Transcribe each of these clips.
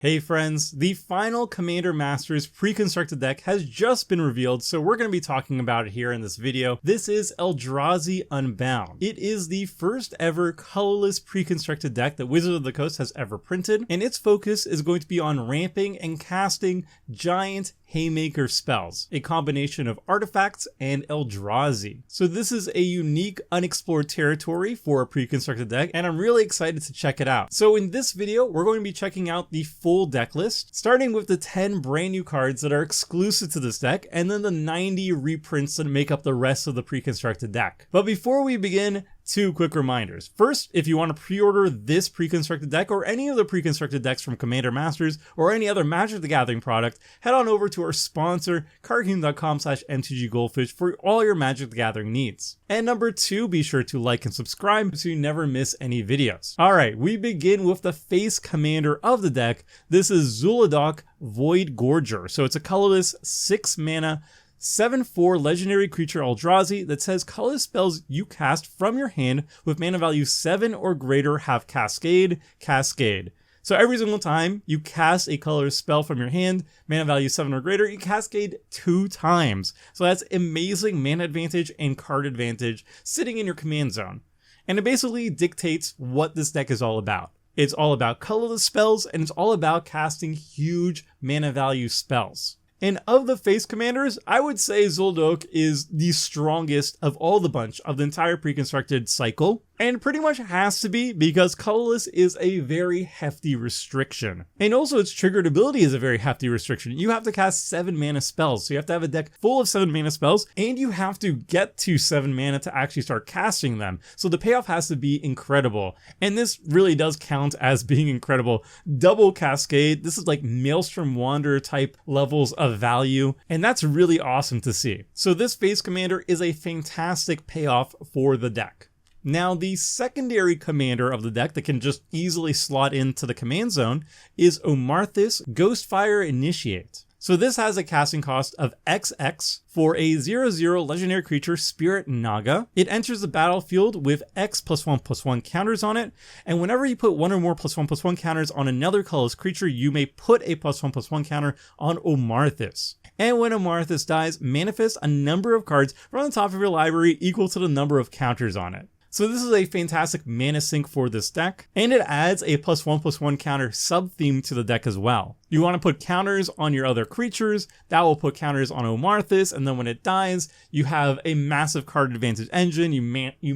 Hey friends, the final Commander Masters pre-constructed deck has just been revealed, so we're going to be talking about it here in this video. This is Eldrazi Unbound. It is the first ever colorless pre-constructed deck that Wizards of the Coast has ever printed, and its focus is going to be on ramping and casting giant Haymaker spells, a combination of artifacts and Eldrazi. So this is a unique unexplored territory for a pre-constructed deck, and I'm really excited to check it out. So in this video, we're going to be checking out the full deck list, starting with the 10 brand new cards that are exclusive to this deck, and then the 90 reprints that make up the rest of the pre-constructed deck. But before we begin, two quick reminders. First, if you want to pre-order this pre-constructed deck or any of the pre-constructed decks from Commander Masters or any other Magic the Gathering product, head on over to our sponsor, cardkingdom.com/mtggoldfish for all your Magic the Gathering needs. And number two, be sure to like and subscribe so you never miss any videos. Alright, we begin with the face commander of the deck. This is Zul'Adok Void Gorger. So it's a colorless 6 mana 7/4 legendary creature Eldrazi that says colorless spells you cast from your hand with mana value 7 or greater have Cascade. So every single time you cast a colorless spell from your hand, mana value 7 or greater, you cascade 2 times. So that's amazing mana advantage and card advantage sitting in your command zone. And it basically dictates what this deck is all about. It's all about colorless spells, and it's all about casting huge mana value spells. And of the face commanders, I would say Zul'Adok is the strongest of all the bunch of the entire pre-constructed cycle. And pretty much has to be because colorless is a very hefty restriction. And also its triggered ability is a very hefty restriction. You have to cast 7 mana spells. So you have to have a deck full of 7 mana spells, and you have to get to 7 mana to actually start casting them. So the payoff has to be incredible. And this really does count as being incredible. Double Cascade. This is like Maelstrom Wanderer type levels of value. And that's really awesome to see. So this face commander is a fantastic payoff for the deck. Now, the secondary commander of the deck that can just easily slot into the command zone is Omarthis Ghostfire Initiate. So this has a casting cost of XX for a 0/0 legendary creature Spirit Naga. It enters the battlefield with X +1/+1 counters on it, and whenever you put one or more +1/+1 counters on another colorless creature, you may put a +1/+1 counter on Omarthis. And when Omarthis dies, manifest a number of cards from the top of your library equal to the number of counters on it. So this is a fantastic mana sink for this deck, and it adds a +1/+1 counter sub-theme to the deck as well. You want to put counters on your other creatures, that will put counters on Omarthis, and then when it dies, you have a massive card advantage engine, you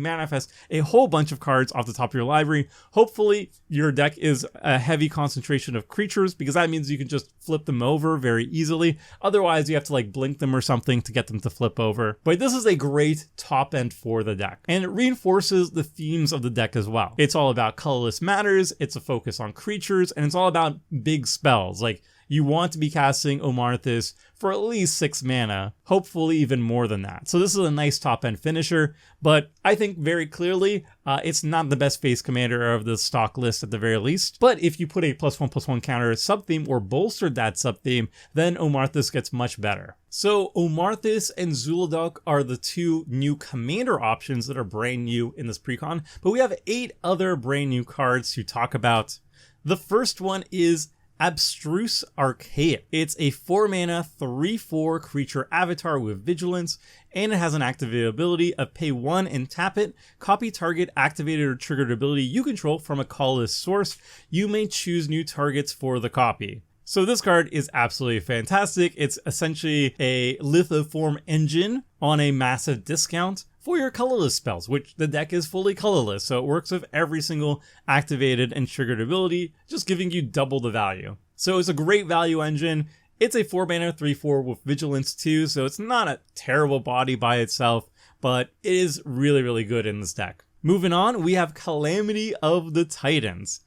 manifest a whole bunch of cards off the top of your library. Hopefully, your deck is a heavy concentration of creatures, because that means you can just flip them over very easily. Otherwise, you have to like blink them or something to get them to flip over. But this is a great top end for the deck, and it reinforces the themes of the deck as well. It's all about colorless matters, it's a focus on creatures, and it's all about big spells. Like, you want to be casting Omarthis for at least 6 mana, hopefully even more than that. So this is a nice top end finisher, but I think very clearly it's not the best face commander of the stock list at the very least. But if you put a +1/+1 counter sub-theme or bolstered that sub-theme, then Omarthis gets much better. So Omarthis and Zul'Adok are the two new commander options that are brand new in this precon, but we have 8 other brand new cards to talk about. The first one is Abstruse Archaic. It's a 4 mana 3/4 creature avatar with vigilance, and it has an activated ability of pay 1 and tap it, copy target activated or triggered ability you control from a colorless source. You may choose new targets for the copy. So this card is absolutely fantastic. It's essentially a lithoform engine on a massive discount for your colorless spells, which the deck is fully colorless, so it works with every single activated and triggered ability, just giving you double the value. So it's a great value engine. It's a 4 mana 3/4 with vigilance too, so it's not a terrible body by itself, but it is really, really good in this deck. Moving on, we have Calamity of the Titans.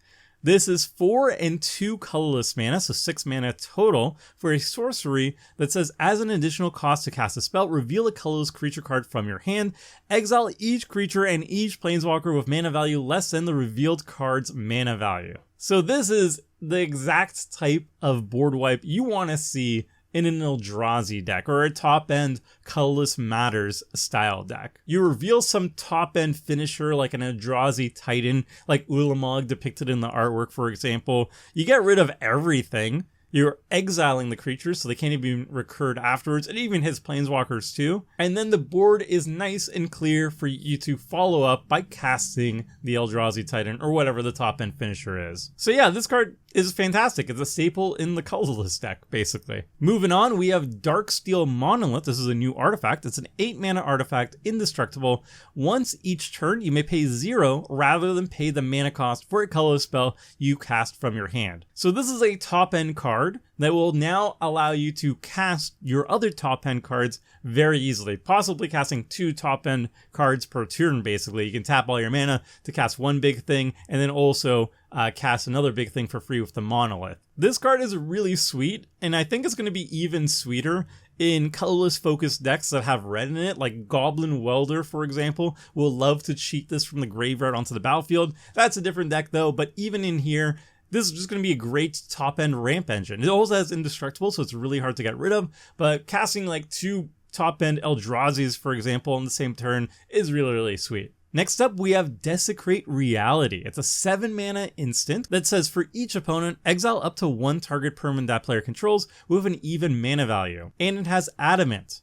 This is 4 and 2 colorless mana, so 6 mana total, for a sorcery that says, as an additional cost to cast a spell, reveal a colorless creature card from your hand, exile each creature and each planeswalker with mana value less than the revealed card's mana value. So this is the exact type of board wipe you want to see in an Eldrazi deck or a top-end Colorless Matters style deck. You reveal some top-end finisher like an Eldrazi Titan, like Ulamog depicted in the artwork, for example. You get rid of everything. You're exiling the creatures so they can't even recurred afterwards, and even his planeswalkers too. And then the board is nice and clear for you to follow up by casting the Eldrazi Titan or whatever the top end finisher is. So yeah, this card is fantastic. It's a staple in the Colorless deck, basically. Moving on, we have Darksteel Monolith. This is a new artifact. It's an 8 mana artifact, indestructible. Once each turn, you may pay 0 rather than pay the mana cost for a colorless spell you cast from your hand. So this is a top end card that will now allow you to cast your other top end cards very easily, possibly casting 2 top end cards per turn. Basically, you can tap all your mana to cast one big thing and then also cast another big thing for free with the Monolith. This card is really sweet, and I think it's going to be even sweeter in colorless focused decks that have red in it, like Goblin Welder, for example, will love to cheat this from the graveyard onto the battlefield. That's a different deck though, but even in here, this is just going to be a great top-end ramp engine. It also has indestructible, so it's really hard to get rid of, but casting like 2 top-end Eldrazi's, for example, on the same turn is really, really sweet. Next up, we have Desecrate Reality. It's a 7 mana instant that says for each opponent, exile up to 1 target permanent that player controls with an even mana value. And it has Adamant.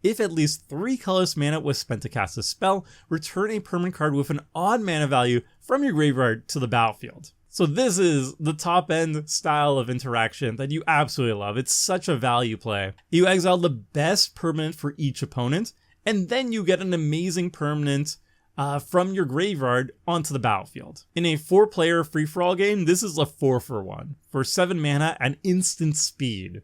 If at least 3 colorless mana was spent to cast a spell, return a permanent card with an odd mana value from your graveyard to the battlefield. So this is the top end style of interaction that you absolutely love. It's such a value play. You exile the best permanent for each opponent, and then you get an amazing permanent from your graveyard onto the battlefield. In a 4-player free-for-all game, this is a 4-for-1 for 7 mana and instant speed.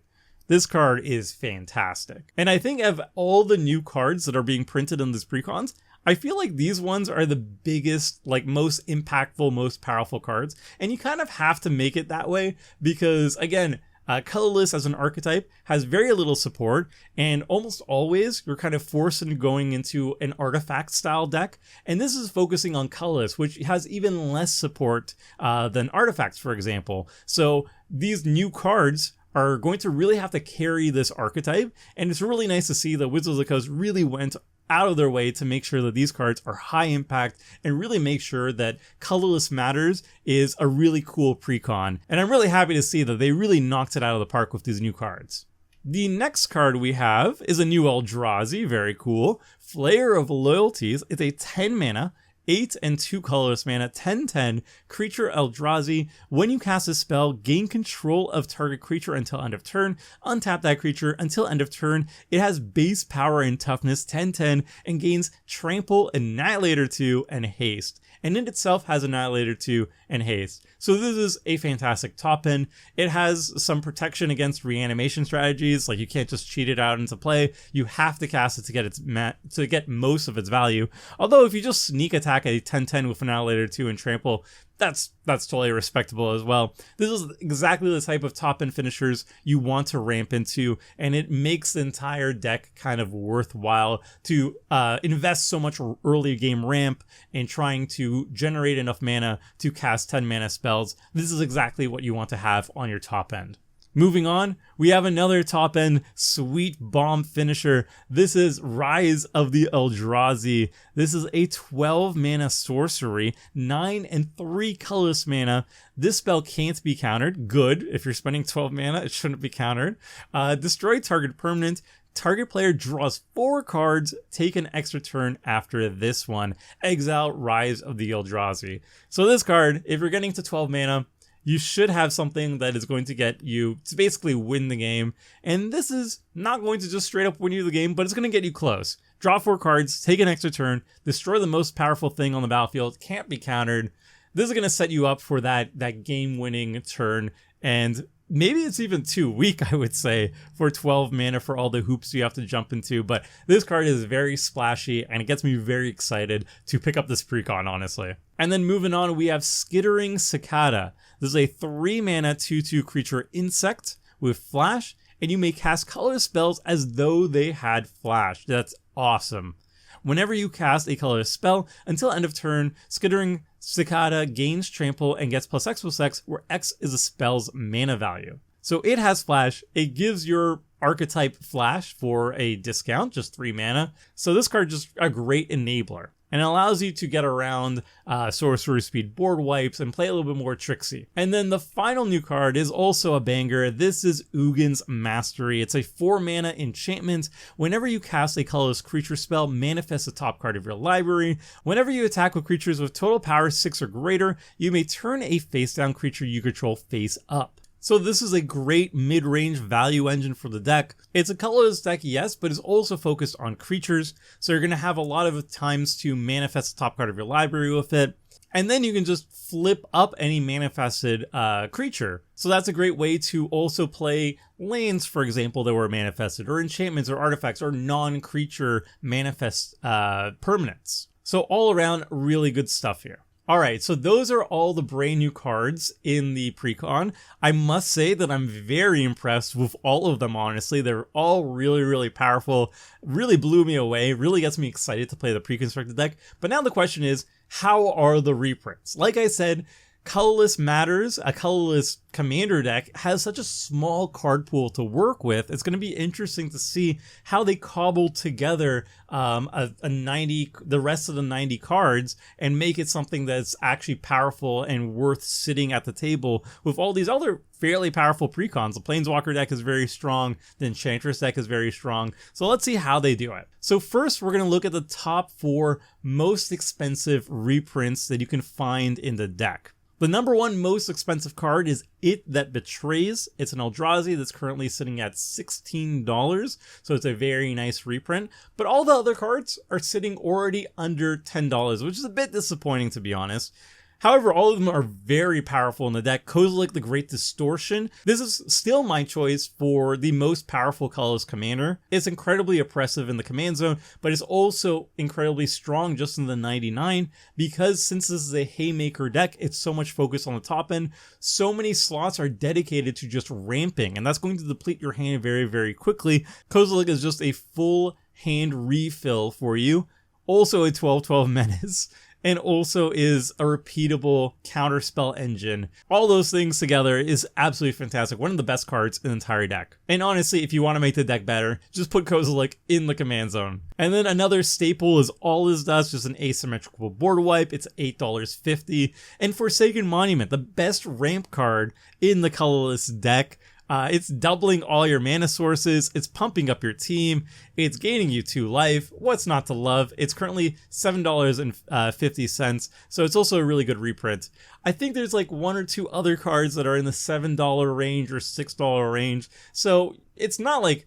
This card is fantastic. And I think of all the new cards that are being printed in this Precons, I feel like these ones are the biggest, like most impactful, most powerful cards. And you kind of have to make it that way because, again, Colorless as an archetype has very little support, and almost always you're kind of forced into going into an artifact style deck, and this is focusing on Colorless, which has even less support than artifacts, for example. So these new cards are going to really have to carry this archetype, and it's really nice to see that Wizards of the Coast really went out of their way to make sure that these cards are high impact and really make sure that Colorless Matters is a really cool precon. And I'm really happy to see that they really knocked it out of the park with these new cards. The next card we have is a new Eldrazi, very cool. Flayer of Loyalties. It's a 10 mana, 8 and 2 colorless mana, 10/10 creature Eldrazi. When you cast a spell, gain control of target creature until end of turn. Untap that creature until end of turn. It has base power and toughness 10/10 and gains Trample, Annihilator 2, and Haste. And it itself has Annihilator 2 and Haste. So this is a fantastic top end. It has some protection against reanimation strategies, like you can't just cheat it out into play. You have to cast it to get most of its value. Although if you just sneak attack a 10/10 with Annihilator 2 and Trample, that's totally respectable as well. This is exactly the type of top end finishers you want to ramp into, and it makes the entire deck kind of worthwhile to invest so much early game ramp and trying to generate enough mana to cast 10 mana spells. This is exactly what you want to have on your top end. Moving on, we have another top end sweet bomb finisher. This is Rise of the Eldrazi. This is a 12 mana sorcery, 9 and 3 colorless mana. This spell can't be countered. Good. If you're spending 12 mana, it shouldn't be countered. Destroy target permanent. Target player draws 4 cards, take an extra turn after this one. Exile Rise of the Eldrazi. So this card, if you're getting to 12 mana, you should have something that is going to get you to basically win the game. And this is not going to just straight up win you the game, but it's going to get you close. Draw 4 cards, take an extra turn, destroy the most powerful thing on the battlefield, can't be countered. This is going to set you up for that game-winning turn, and maybe it's even too weak, I would say, for 12 mana for all the hoops you have to jump into, but this card is very splashy, and it gets me very excited to pick up this precon, honestly. And then moving on, we have Skittering Cicada. This is a 3 mana 2/2 creature insect with flash, and you may cast colorless spells as though they had flash. That's awesome. Whenever you cast a colorless spell, until end of turn, Skittering Cicada gains Trample and gets +X/+X, where X is a spell's mana value. So it has flash, it gives your Archetype Flash for a discount, just 3 mana. So this card is just a great enabler. And it allows you to get around sorcerer speed board wipes and play a little bit more tricksy. And then the final new card is also a banger. This is Ugin's Mastery. It's a 4 mana enchantment. Whenever you cast a colorless creature spell, manifest the top card of your library. Whenever you attack with creatures with total power 6 or greater, you may turn a face down creature you control face up. So this is a great mid-range value engine for the deck. It's a colorless deck, yes, but it's also focused on creatures. So you're going to have a lot of times to manifest the top card of your library with it. And then you can just flip up any manifested creature. So that's a great way to also play lands, for example, that were manifested, or enchantments or artifacts or non-creature manifest permanents. So all around, really good stuff here. Alright, so those are all the brand new cards in the Precon. I must say that I'm very impressed with all of them, honestly. They're all really powerful, really blew me away, really gets me excited to play the preconstructed deck. But now the question is, how are the reprints? Like I said, colorless matters. A colorless commander deck has such a small card pool to work with. It's going to be interesting to see how they cobble together the rest of the 90 cards and make it something that's actually powerful and worth sitting at the table with all these other fairly powerful precons. The Planeswalker deck is very strong. The Enchantress deck is very strong. So let's see how they do it. So first, we're going to look at the top 4 most expensive reprints that you can find in the deck. The number 1 most expensive card is It That Betrays. It's an Eldrazi that's currently sitting at $16, so it's a very nice reprint. But all the other cards are sitting already under $10, which is a bit disappointing, to be honest. However, all of them are very powerful in the deck. Kozilek the Great Distortion. This is still my choice for the most powerful colorless commander. It's incredibly oppressive in the command zone, but it's also incredibly strong just in the 99 because since this is a Haymaker deck, it's so much focused on the top end. So many slots are dedicated to just ramping, and that's going to deplete your hand very quickly. Kozilek is just a full hand refill for you. Also a 12/12 menace. And also is a repeatable counterspell engine. All those things together is absolutely fantastic. One of the best cards in the entire deck. And honestly, if you want to make the deck better, just put Kozilek in the command zone. And then another staple is All Is Dust, just an asymmetrical board wipe. It's $8.50. And Forsaken Monument, the best ramp card in the colorless deck. It's doubling all your mana sources, it's pumping up your team, it's gaining you 2 life. What's not to love? It's currently $7.50, so it's also a really good reprint. I think there's like 1 or 2 other cards that are in the $7 range or $6 range, so it's not like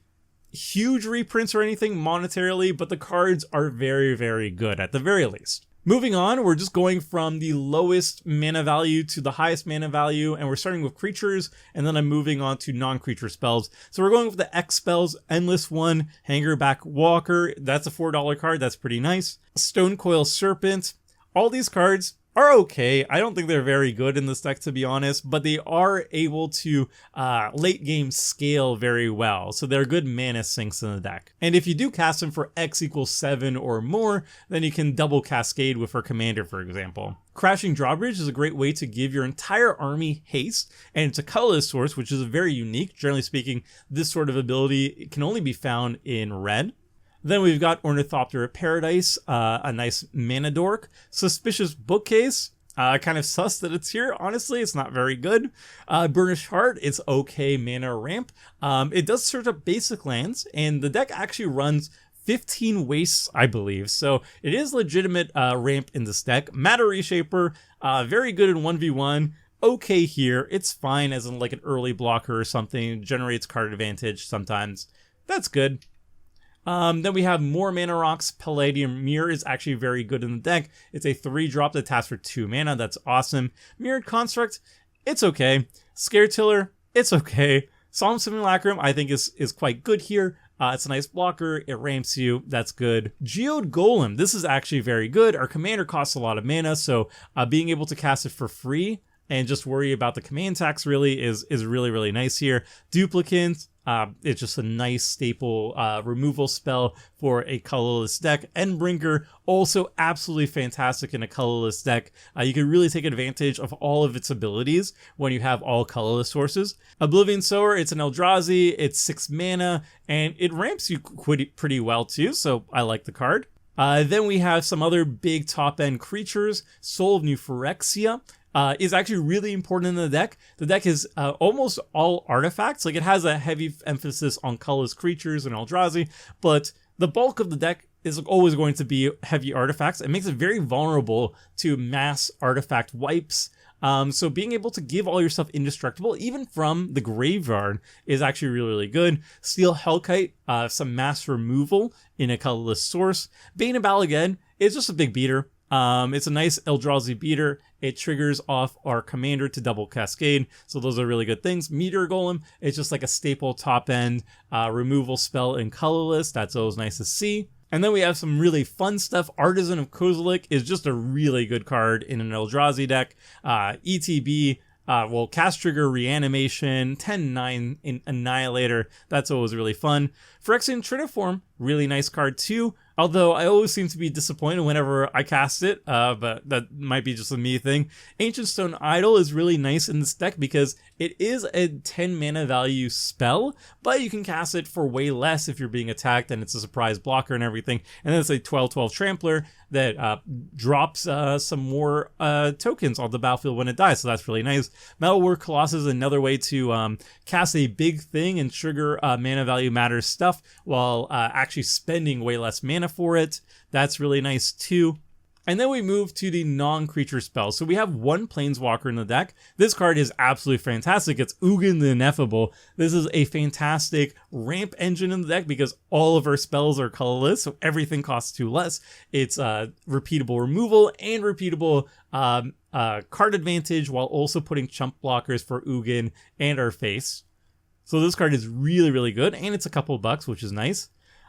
huge reprints or anything monetarily, but the cards are very good at the very least. Moving on, we're just going from the lowest mana value to the highest mana value, and we're starting with creatures, and then I'm moving on to non-creature spells. So we're going with the X spells, Endless One, Hangerback Walker, that's a $4 card, that's pretty nice. Stonecoil Serpent, all these cards are okay. I don't think they're very good in this deck, to be honest, but they are able to late game scale very well. So they're good mana sinks in the deck. And if you do cast them for X equals 7 or more, then you can double cascade with her commander, for example. Crashing Drawbridge is a great way to give your entire army haste, and it's a colorless source, which is very unique. Generally speaking, this sort of ability can only be found in red. Then we've got Ornithopter Paradise, a nice mana dork. Suspicious Bookcase, kind of sus that it's here. Honestly, it's not very good. Burnished Heart, it's okay mana ramp. It does search up basic lands, and the deck actually runs 15 wastes, I believe. So it is legitimate ramp in this deck. Matter Reshaper, very good in 1v1. Okay here, it's fine as in like an early blocker or something. Generates card advantage sometimes. That's good. Then we have more mana rocks. Palladium Mirror is actually very good in the deck. It's a 3-drop that taps for 2 mana. That's awesome. Mirrored Construct, it's okay. Scare Tiller, it's okay. Solemn Simulacrum, I think is quite good here. It's a nice blocker. It ramps you. That's good. Geode Golem, this is actually very good. Our commander costs a lot of mana, so being able to cast it for free and just worry about the command tax really is really, really nice here. Duplicant, it's just a nice staple removal spell for a colorless deck. Endbringer, also absolutely fantastic in a colorless deck. You can really take advantage of all of its abilities when you have all colorless sources. Oblivion Sower, it's an Eldrazi, it's 6 mana, and it ramps you pretty well too, so I like the card. Then we have some other big top-end creatures. Soul of New Phyrexia is actually really important in the deck. The deck is almost all artifacts. Like, it has a heavy emphasis on colorless creatures and Eldrazi, but the bulk of the deck is always going to be heavy artifacts. It makes it very vulnerable to mass artifact wipes. So being able to give all your stuff indestructible, even from the graveyard, is actually really, really good. Steel Hellkite, some mass removal in a colorless source. Bane of Balagan is just a big beater. It's a nice Eldrazi beater. It triggers off our commander to double cascade, so those are really good things. Meteor Golem, it's just like a staple top end removal spell in colorless. That's always nice to see. And then we have some really fun stuff. Artisan of Kozilek is just a really good card in an Eldrazi deck. ETB, cast trigger, reanimation, 10-9 in Annihilator. That's always really fun. Phyrexian Triniform, really nice card too. Although I always seem to be disappointed whenever I cast it, but that might be just a me thing. Ancient Stone Idol is really nice in this deck because it is a 10 mana value spell, but you can cast it for way less if you're being attacked, and it's a surprise blocker and everything. And then it's a 12/12 Trampler that drops some more tokens on the battlefield when it dies, so that's really nice. Metalwork Colossus is another way to cast a big thing and trigger mana value matters stuff while actually spending way less mana for it. That's really nice too. And then we move to the non-creature spells. So we have one Planeswalker in the deck. This card is absolutely fantastic. It's Ugin the Ineffable. This is a fantastic ramp engine in the deck because all of our spells are colorless, so everything costs 2 less. It's repeatable removal and repeatable card advantage while also putting chump blockers for Ugin and our face. So this card is really, really good, and it's a couple bucks, which is nice.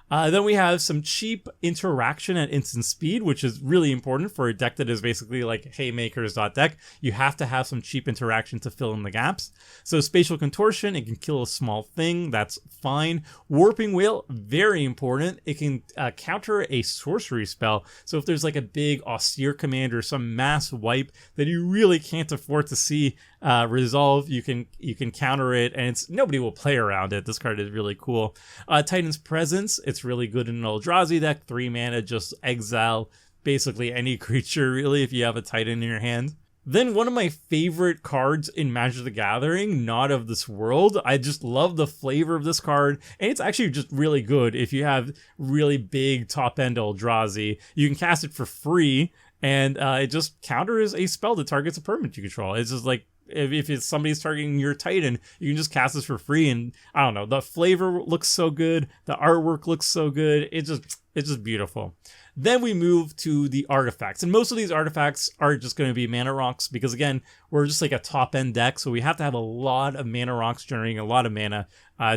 Then we have some cheap interaction at instant speed, which is really important for a deck that is basically like Haymakers.deck. You have to have some cheap interaction to fill in the gaps. So Spatial Contortion, it can kill a small thing, that's fine. Warping Whale, very important. It can counter a sorcery spell. So if there's like a big austere command or some mass wipe that you really can't afford to see resolve, you can counter it, and nobody will play around it. This card is really cool. Titan's Presence, it's really good in an Eldrazi deck. 3 mana, just exile basically any creature really if you have a Titan in your hand. Then one of my favorite cards in Magic the Gathering, Not of This World. I just love the flavor of this card, and it's actually just really good if you have really big top-end Eldrazi. You can cast it for free, and it just counters a spell that targets a permanent you control. It's just like, if it's somebody's targeting your Titan, you can just cast this for free, and I don't know, the flavor looks so good, the artwork looks so good, it's just beautiful. Then we move to the artifacts, and most of these artifacts are just going to be mana rocks because, again, we're just like a top end deck, so we have to have a lot of mana rocks generating a lot of mana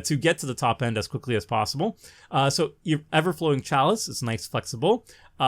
to get to the top end as quickly as possible. So your Everflowing Chalice is nice, flexible.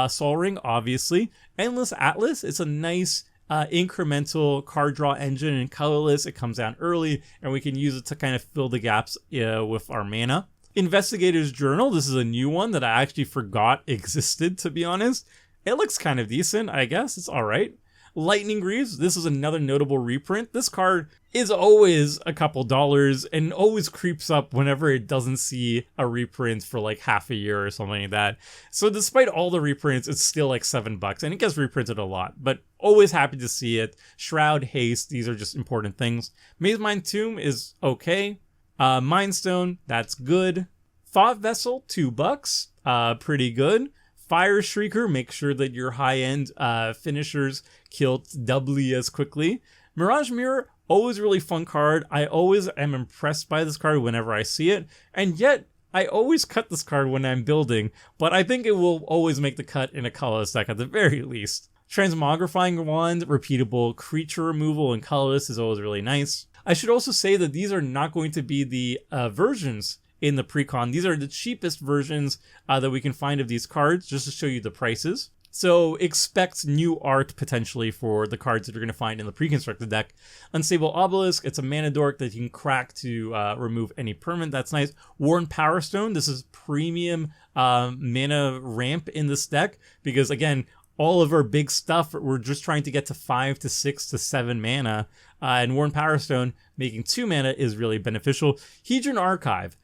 Sol Ring, obviously. Endless Atlas, it's a nice incremental card draw engine, and colorless. It comes down early, and we can use it to kind of fill the gaps with our mana. Investigator's Journal, this is a new one that I actually forgot existed, to be honest. It looks kind of decent, I guess. It's all right. Lightning Greaves, this is another notable reprint. This card is always a couple dollars and always creeps up whenever it doesn't see a reprint for like half a year or something like that. So despite all the reprints, it's still like $7, and it gets reprinted a lot, but always happy to see it. Shroud, Haste, these are just important things. Mazemind Tomb is okay. Mindstone, that's good. Thought Vessel, $2, pretty good. Fire Shrieker, make sure that your high-end finishers kill doubly as quickly. Mirage Mirror, always really fun card. I always am impressed by this card whenever I see it, and yet I always cut this card when I'm building, but I think it will always make the cut in a colorless deck at the very least. Transmogrifying Wand, repeatable creature removal and colorless is always really nice. I should also say that these are not going to be the versions in the Precon. These are the cheapest versions that we can find of these cards, just to show you the prices. So expect new art potentially for the cards that you're going to find in the pre-constructed deck. Unstable Obelisk, it's a mana dork that you can crack to remove any permanent. That's nice. Worn Power Stone, this is premium mana ramp in this deck because, again, all of our big stuff, we're just trying to get to 5 to 6 to 7 mana. And Worn Power Stone, making 2 mana, is really beneficial. Hedron Archive.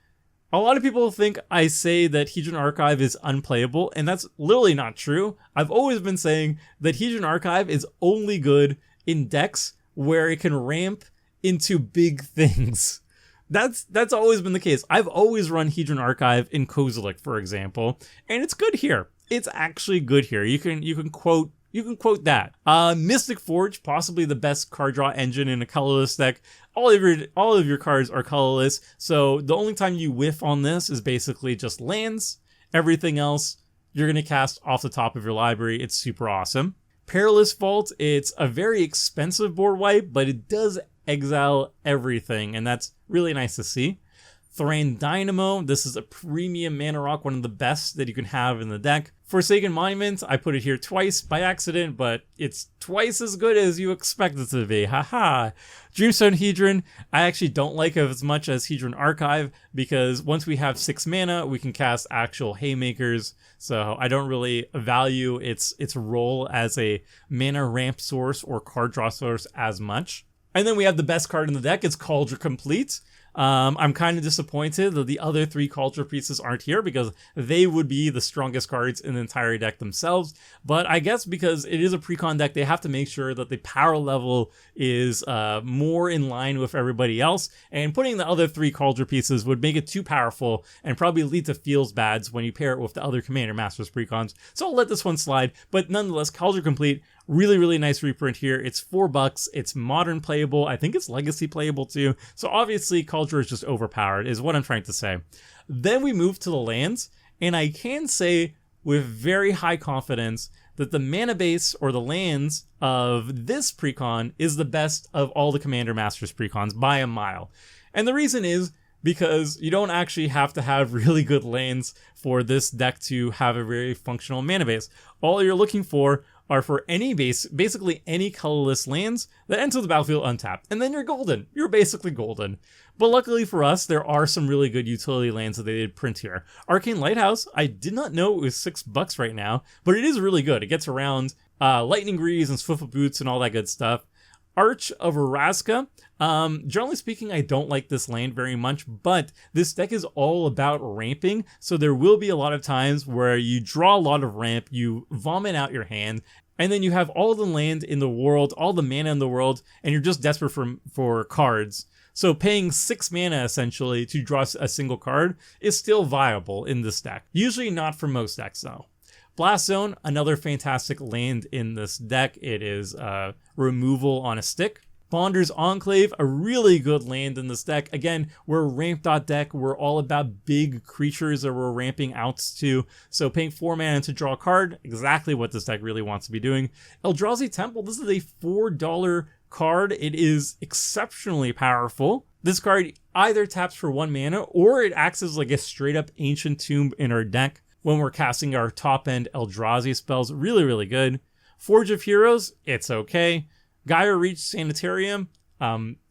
A lot of people think I say that Hedron Archive is unplayable, and that's literally not true. I've always been saying that Hedron Archive is only good in decks where it can ramp into big things. That's always been the case. I've always run Hedron Archive in Kozilek, for example, and it's good here. It's actually good here. You can quote that. Mystic Forge, possibly the best card draw engine in a colorless deck. All of your cards are colorless, so the only time you whiff on this is basically just lands. Everything else you're gonna cast off the top of your library. It's super awesome. Perilous Vault, it's a very expensive board wipe, but it does exile everything, and that's really nice to see. Thran Dynamo, this is a premium mana rock, one of the best that you can have in the deck. Forsaken Monument, I put it here twice by accident, but it's twice as good as you expect it to be. Haha. Dreamstone Hedron, I actually don't like it as much as Hedron Archive, because once we have 6 mana, we can cast actual Haymakers, so I don't really value its role as a mana ramp source or card draw source as much. And then we have the best card in the deck, it's Cauldron Complete. I'm kind of disappointed that the other 3 culture pieces aren't here because they would be the strongest cards in the entire deck themselves. But I guess because it is a Precon deck, they have to make sure that the power level is more in line with everybody else. And putting the other 3 culture pieces would make it too powerful and probably lead to feels bads when you pair it with the other Commander Masters Precons. So I'll let this one slide. But nonetheless, Cauldron Complete, really, really nice reprint here. It's $4. It's modern playable. I think it's legacy playable too. So obviously Culture is just overpowered is what I'm trying to say. Then we move to the lands, and I can say with very high confidence that the mana base or the lands of this Precon is the best of all the Commander Masters Precons by a mile. And the reason is because you don't actually have to have really good lands for this deck to have a very functional mana base. All you're looking for are for any base, basically any colorless lands that enter the battlefield untapped. And then you're golden. You're basically golden. But luckily for us, there are some really good utility lands that they did print here. Arcane Lighthouse, I did not know it was $6 right now, but it is really good. It gets around Lightning Greaves and Swiftfoot Boots and all that good stuff. Arch of Araska. Generally speaking, I don't like this land very much, but this deck is all about ramping, so there will be a lot of times where you draw a lot of ramp, you vomit out your hand, and then you have all the land in the world, all the mana in the world, and you're just desperate for cards. So paying 6 mana essentially to draw a single card is still viable in this deck. Usually not for most decks though. Blast Zone, another fantastic land in this deck. It is removal on a stick. Bonder's Enclave, a really good land in this deck. Again, we're a ramp deck. We're all about big creatures that we're ramping out to. So paying 4 mana to draw a card, exactly what this deck really wants to be doing. Eldrazi Temple, this is a $4 card. It is exceptionally powerful. This card either taps for 1 mana or it acts as like a straight up Ancient Tomb in our deck when we're casting our top end Eldrazi spells. Really, really good. Forge of Heroes, it's okay. Gaia Reach Sanitarium,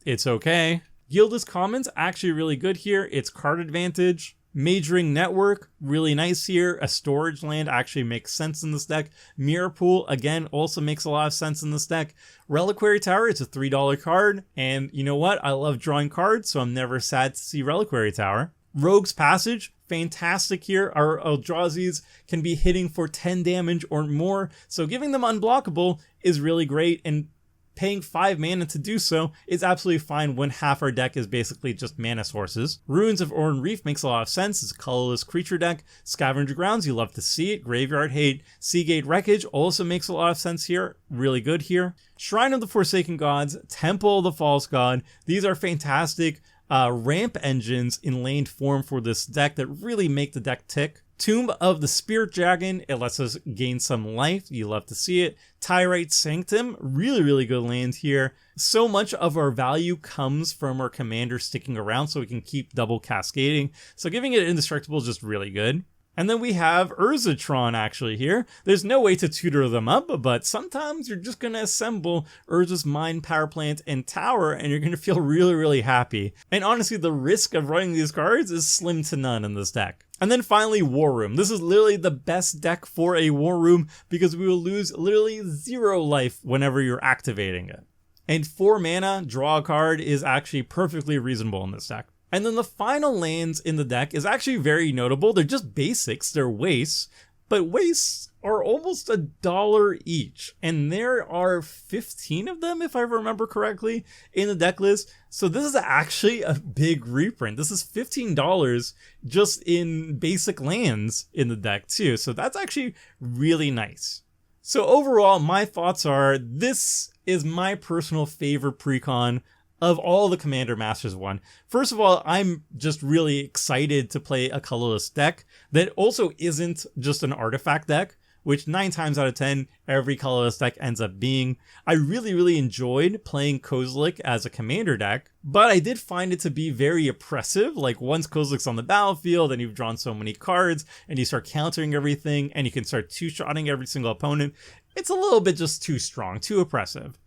it's okay. Gilda's Commons, actually really good here. It's card advantage. Majoring Network, really nice here. A storage land actually makes sense in this deck. Mirror Pool, again, also makes a lot of sense in this deck. Reliquary Tower, it's a $3 card. And you know what? I love drawing cards, so I'm never sad to see Reliquary Tower. Rogue's Passage, fantastic here. Our Eldrazi's can be hitting for 10 damage or more, so giving them unblockable is really great, and paying 5 mana to do so is absolutely fine when half our deck is basically just mana sources. Ruins of Oran Reef makes a lot of sense. It's a colorless creature deck. Scavenger Grounds, you love to see it. Graveyard Hate. Seagate Wreckage also makes a lot of sense here. Really good here. Shrine of the Forsaken Gods, Temple of the False God. These are fantastic ramp engines in laned form for this deck that really make the deck tick. Tomb of the Spirit Dragon, it lets us gain some life. You love to see it. Tyrite Sanctum, really, really good land here. So much of our value comes from our commander sticking around so we can keep double cascading. So giving it indestructible is just really good. And then we have Urzatron actually here. There's no way to tutor them up, but sometimes you're just going to assemble Urza's Mine, Power Plant, and Tower, and you're going to feel really, really happy. And honestly, the risk of running these cards is slim to none in this deck. And then finally, War Room. This is literally the best deck for a War Room because we will lose literally 0 life whenever you're activating it. And 4 mana, draw a card is actually perfectly reasonable in this deck. And then the final lands in the deck is actually very notable. They're just basics, they're wastes, but wastes are almost $1 each. And there are 15 of them, if I remember correctly, in the deck list. So this is actually a big reprint. This is $15 just in basic lands in the deck too. So that's actually really nice. So overall, my thoughts are this is my personal favorite Precon of all the Commander Masters one. First of all, I'm just really excited to play a colorless deck that also isn't just an artifact deck, which 9 times out of 10, every colorless deck ends up being. I really enjoyed playing Kozilek as a commander deck, but I did find it to be very oppressive. Like once Kozilek's on the battlefield and you've drawn so many cards and you start countering everything and you can start two-shotting every single opponent, it's a little bit just too strong, too oppressive.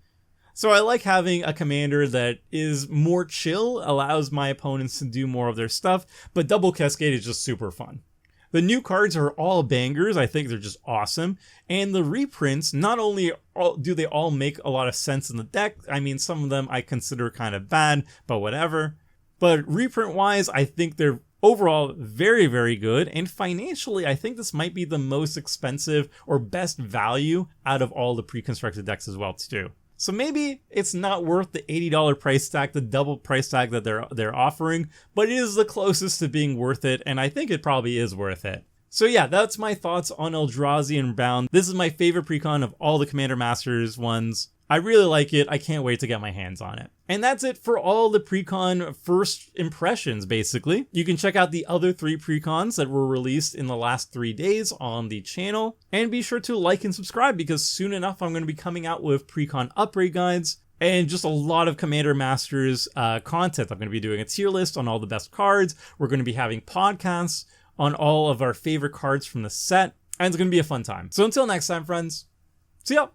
So I like having a commander that is more chill, allows my opponents to do more of their stuff, but Double Cascade is just super fun. The new cards are all bangers. I think they're just awesome. And the reprints, not only do they all make a lot of sense in the deck, I mean, some of them I consider kind of bad, but whatever. But reprint-wise, I think they're overall very good. And financially, I think this might be the most expensive or best value out of all the pre-constructed decks as well, too. So maybe it's not worth the $80 price tag, the double price tag that they're offering, but it is the closest to being worth it, and I think it probably is worth it. So yeah, that's my thoughts on Eldrazi Unbound. This is my favorite Precon of all the Commander Masters ones. I really like it. I can't wait to get my hands on it. And that's it for all the Precon first impressions, basically. You can check out the other 3 Precons that were released in the last 3 days on the channel. And be sure to like and subscribe because soon enough I'm going to be coming out with Precon upgrade guides and just a lot of Commander Masters content. I'm going to be doing a tier list on all the best cards. We're going to be having podcasts on all of our favorite cards from the set. And it's going to be a fun time. So until next time, friends, see ya!